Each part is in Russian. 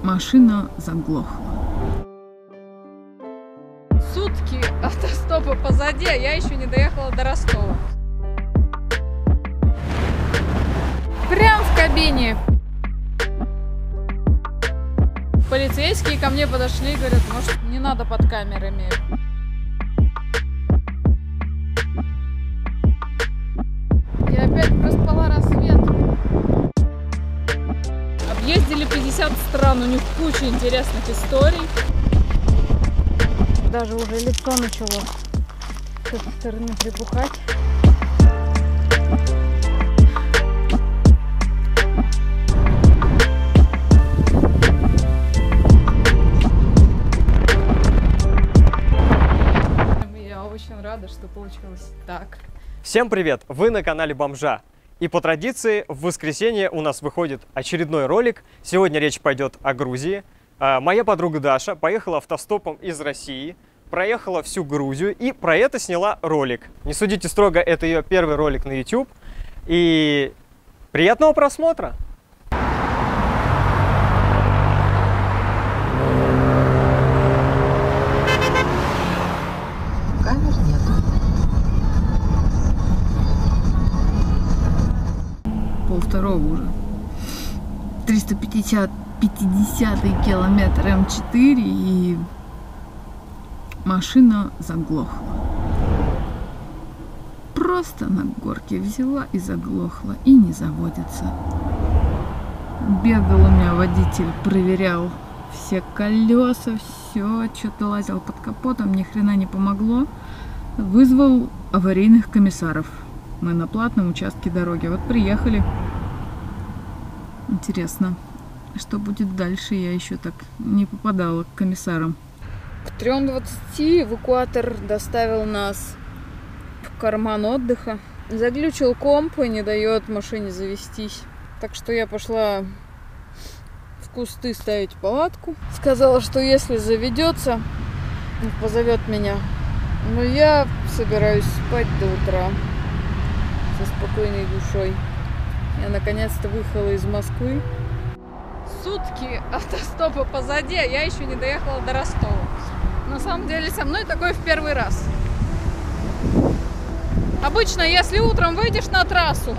Машина заглохла. Сутки автостопа позади, а я еще не доехала до Ростова. Прям в кабине. Полицейские ко мне подошли и говорят, может, не надо под камерами. Я опять проспала рассвет. Объездили 50 стран, у них куча интересных историй. Даже уже лицо начало с этой стороны припухать. Я очень рада, что получилось так. Всем привет! Вы на канале Бомжа. И по традиции в воскресенье у нас выходит очередной ролик. Сегодня речь пойдет о Грузии. Моя подруга Даша поехала автостопом из России, проехала всю Грузию и про это сняла ролик. Не судите строго, это ее первый ролик на YouTube. И приятного просмотра! Камер нет. Полвторого уже. 350-й километр М4 и машина заглохла. Просто на горке взяла и заглохла, и не заводится. Бегал у меня водитель, проверял все колеса, все, что-то лазил под капотом, ни хрена не помогло. Вызвал аварийных комиссаров. Мы на платном участке дороги. Вот приехали. Интересно, что будет дальше? Я еще так не попадала к комиссарам. К 3:20 эвакуатор доставил нас в карман отдыха. Заглючил комп и не дает машине завестись. Так что я пошла в кусты ставить палатку. Сказала, что если заведется, позовет меня. Но я собираюсь спать до утра со спокойной душой. Я наконец-то выехала из Москвы. Сутки автостопа позади, а я еще не доехала до Ростова. На самом деле со мной такое в первый раз. Обычно, если утром выйдешь на трассу,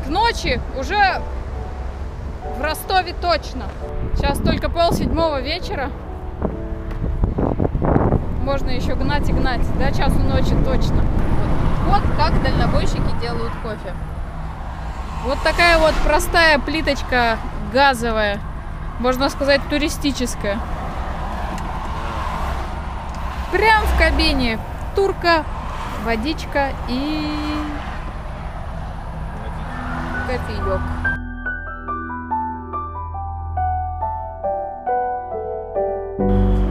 к ночи уже в Ростове точно. Сейчас только 6:30 вечера. Можно еще гнать и гнать. До часу ночи точно. Вот как дальнобойщики делают кофе. Вот такая вот простая плиточка газовая, можно сказать, туристическая. Прям в кабине турка, водичка и кофеек.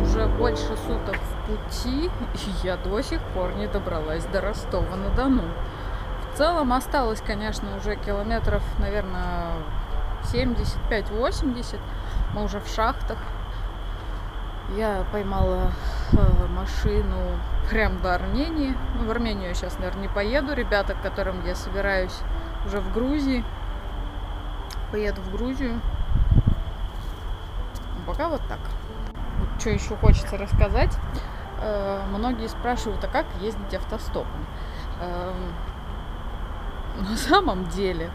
Уже больше суток в пути, и я до сих пор не добралась до Ростова-на-Дону. В целом осталось, конечно, уже километров, наверное, 75-80. Мы уже в шахтах. Я поймала машину прям до Армении. Ну, в Армению я сейчас, наверное, не поеду. Ребята, к которым я собираюсь, уже в Грузии. Поеду в Грузию. Пока вот так. Вот что еще хочется рассказать. Многие спрашивают, а как ездить автостопом? На самом деле,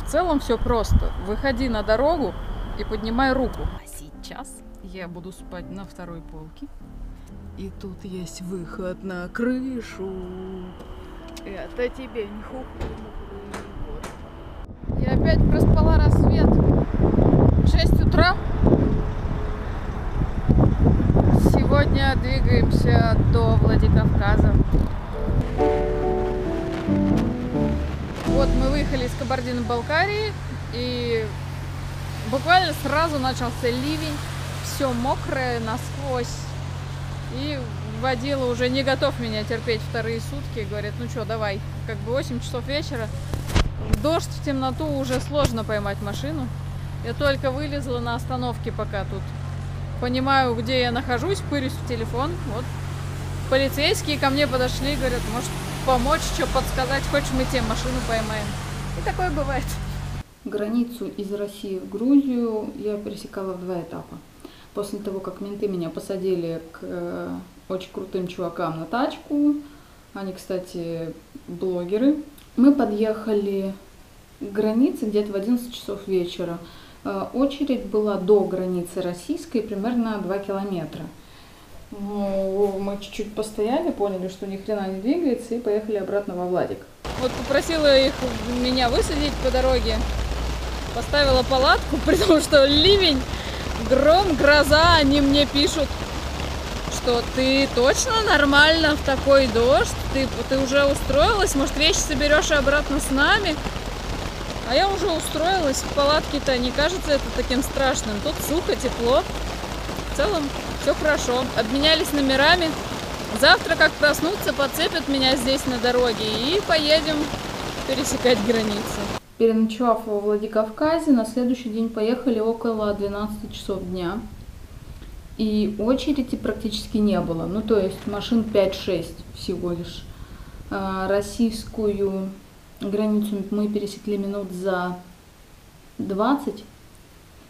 в целом все просто. Выходи на дорогу и поднимай руку. А сейчас я буду спать на второй полке. И тут есть выход на крышу. Это тебе не хухры-мухры. Я опять проспала рассвет. 6 утра. Сегодня двигаемся до Владикавказа. Вот мы выехали из Кабардино-Балкарии, и буквально сразу начался ливень, все мокрое насквозь. И водила уже не готов меня терпеть вторые сутки, говорит, ну что, давай, как бы 8 часов вечера, в дождь, в темноту уже сложно поймать машину. Я только вылезла на остановке, пока тут понимаю, где я нахожусь, пырюсь в телефон. Вот полицейские ко мне подошли, говорят, может помочь, что подсказать, хочешь, мы тебе машину поймаем. И такое бывает. Границу из России в Грузию я пересекала в 2 этапа. После того, как менты меня посадили к очень крутым чувакам на тачку, они, кстати, блогеры, мы подъехали к границе где-то в 11 часов вечера. Очередь была до границы российской примерно 2 километра. Ну, мы чуть-чуть постояли, поняли, что ни хрена не двигается, и поехали обратно во Владик. Вот попросила их меня высадить по дороге, поставила палатку, при том, что ливень, гром, гроза, они мне пишут, что ты точно нормально в такой дождь, ты уже устроилась, может, вещи соберешь и обратно с нами? А я уже устроилась, в палатке-то не кажется это таким страшным, тут сухо, тепло, в целом все хорошо, обменялись номерами. Завтра, как проснуться, подцепят меня здесь на дороге и поедем пересекать границу. Переночевав во Владикавказе, на следующий день поехали около 12 часов дня. И очереди практически не было. Ну, то есть машин 5-6 всего лишь. Российскую границу мы пересекли минут за 20.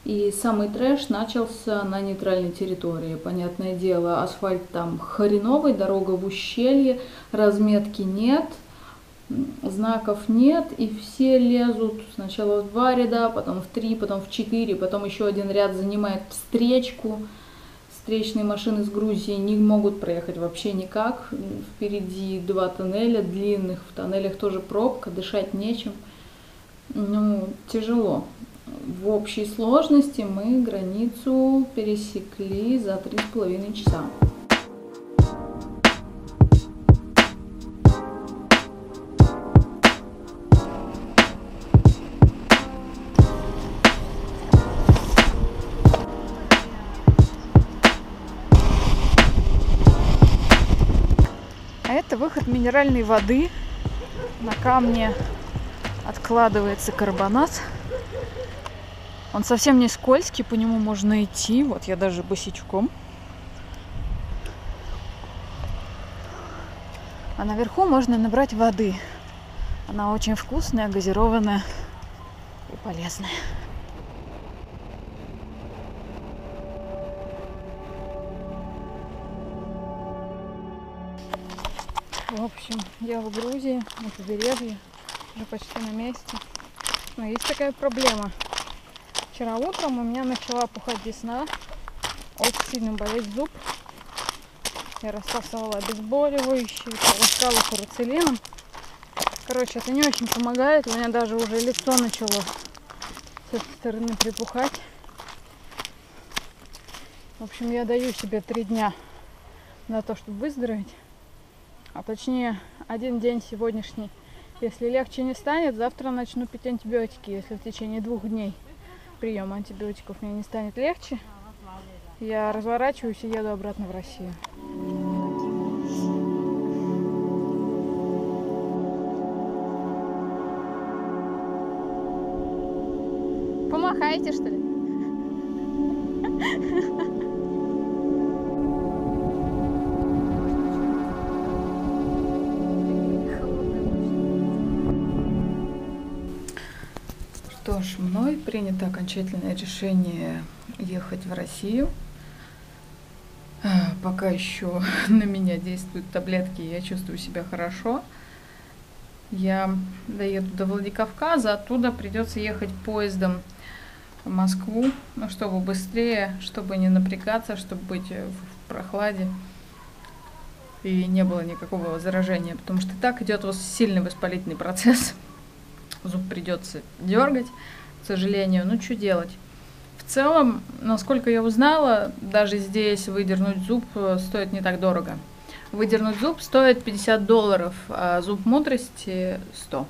И самый трэш начался на нейтральной территории. Понятное дело, асфальт там хреновый, дорога в ущелье, разметки нет, знаков нет, и все лезут сначала в 2 ряда, потом в 3, потом в 4, потом еще один ряд занимает встречку. Встречные машины из Грузии не могут проехать вообще никак. Впереди 2 тоннеля длинных, в тоннелях тоже пробка, дышать нечем. Ну, тяжело. В общей сложности мы границу пересекли за 3,5 часа. А это выход минеральной воды. На камне откладывается карбонат. Он совсем не скользкий, по нему можно идти. Вот я даже босичком. А наверху можно набрать воды. Она очень вкусная, газированная и полезная. В общем, я в Грузии, на побережье, уже почти на месте. Но есть такая проблема. Вчера утром у меня начала пухать десна, очень сильно болеть зуб. Я рассасывала обезболивающие, полоскала фурацилином. Короче, это не очень помогает. У меня даже уже лицо начало с этой стороны припухать. В общем, я даю себе 3 дня на то, чтобы выздороветь. А точнее, 1 день сегодняшний. Если легче не станет, завтра начну пить антибиотики. Если в течение 2 дней приема антибиотиков мне не станет легче, я разворачиваюсь и еду обратно в Россию. Помахайте, что ли? Что ж, мной принято окончательное решение ехать в Россию. Пока еще на меня действуют таблетки, я чувствую себя хорошо. Я доеду до Владикавказа, оттуда придется ехать поездом в Москву, ну, чтобы быстрее, чтобы не напрягаться, чтобы быть в прохладе и не было никакого заражения, потому что так идет сильный воспалительный процесс. Зуб придется дергать, к сожалению. Ну, что делать? В целом, насколько я узнала, даже здесь выдернуть зуб стоит не так дорого. Выдернуть зуб стоит $50, а зуб мудрости 100.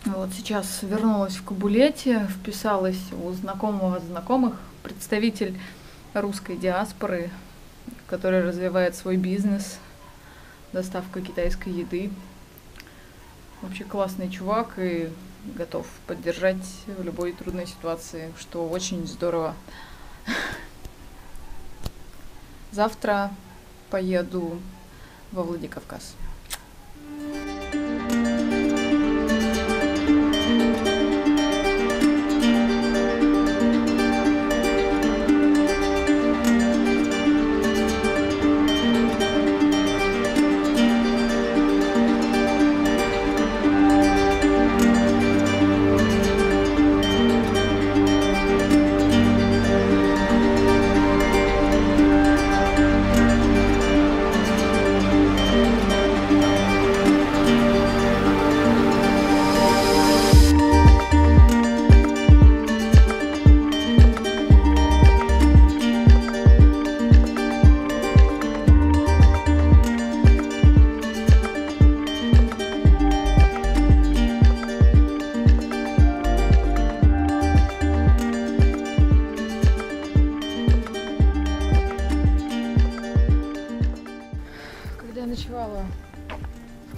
Вот сейчас вернулась в Кабулете, вписалась у знакомого знакомых, представитель русской диаспоры, который развивает свой бизнес, доставка китайской еды. Вообще классный чувак и готов поддержать в любой трудной ситуации, что очень здорово. Завтра поеду во Владикавказ.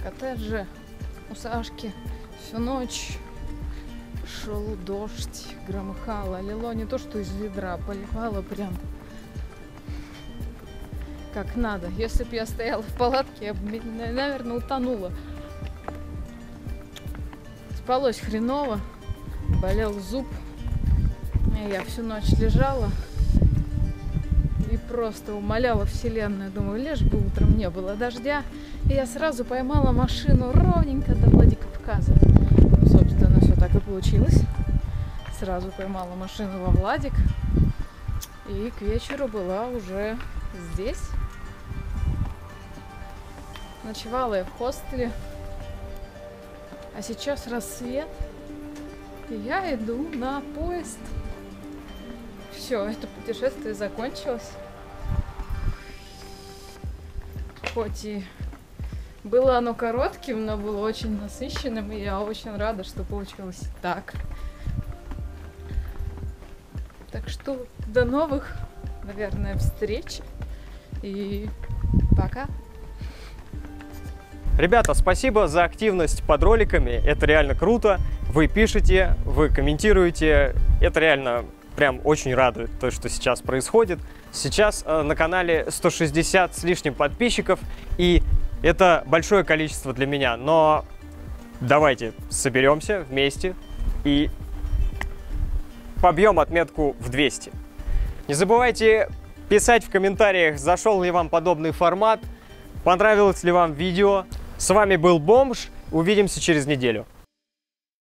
коттедже у Сашки всю ночь шел дождь, громыхало, лило не то что из ведра, поливало прям как надо. Если бы я стояла в палатке, я бы, наверное, утонула. Спалось хреново, болел зуб. Я всю ночь лежала и просто умоляла Вселенную. Думаю, лишь бы утром не было дождя. И я сразу поймала машину ровненько до Владикавказа. Собственно, все так и получилось. Сразу поймала машину во Владик. И к вечеру была уже здесь. Ночевала я в хостеле. А сейчас рассвет. И я иду на поезд. Все, это путешествие закончилось. Хоть и было оно коротким, но было очень насыщенным. И я очень рада, что получилось так. Так что до новых, наверное, встреч. И пока. Ребята, спасибо за активность под роликами, это реально круто. Вы пишете, вы комментируете, это реально прям очень радует то, что сейчас происходит. Сейчас на канале 160 с лишним подписчиков, и это большое количество для меня. Но давайте соберемся вместе и побьем отметку в 200. Не забывайте писать в комментариях, зашел ли вам подобный формат, понравилось ли вам видео. С вами был Бомж. Увидимся через неделю.